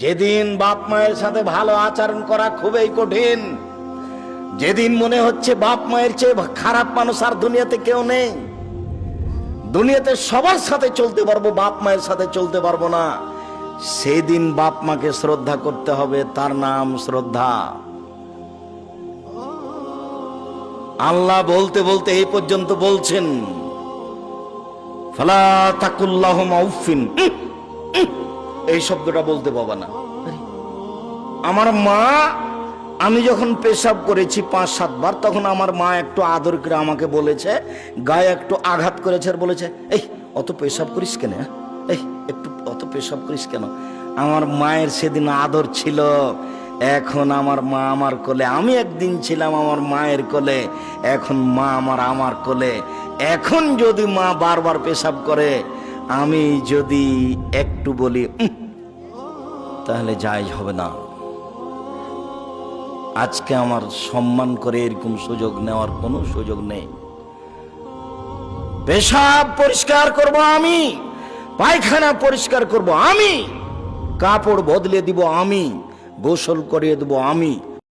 যেদিন বাপ মায়ের সাথে ভালো আচরণ করা খুবই কঠিন, যেদিন মনে হচ্ছে বাপ মায়ের চেয়ে খারাপ মানুষ আর দুনিয়াতে কেউ নেই, দুনিয়াতে সবার সাথে চলতে পারবো, বাপ মায়ের সাথে চলতে পারবো না, সেদিন বাপ মাকে শ্রদ্ধা করতে হবে। তার নাম শ্রদ্ধা। আল্লাহ বলতে বলতে এই পর্যন্ত বলছেন, ফালা তাকুল্লাহুমা উফিন, এই শব্দটা বলতে পাবা না। আমার মা, আমি যখন পেশাব করেছি 5-7 বার, তখন আমার মা একটু আদর করে আমাকে বলেছে, গায়ে একটু আঘাত করেছে আর বলেছে, এই অত পেশাব করিস কেন, এই একটু অত পেশাব করিস কেন। আমার মায়ের সেদিন আদর ছিল। এখন আমার মা আমার কোলে, আমি একদিন ছিলাম আমার মায়ের কোলে, এখন মা আমার কোলে। এখন যদি মা বারবার পেশাব করে, আমি যদি একটু বলি তাহলে জায়েজ হবে না। আজকে আমার সম্মান করে এরকম সুযোগ নেওয়ার কোনো সুযোগ নেই। পেশাব পরিষ্কার করব আমি, পায়খানা পরিষ্কার করব আমি, কাপড় বদলে দিব আমি, গোসল করিয়ে দেব আমি।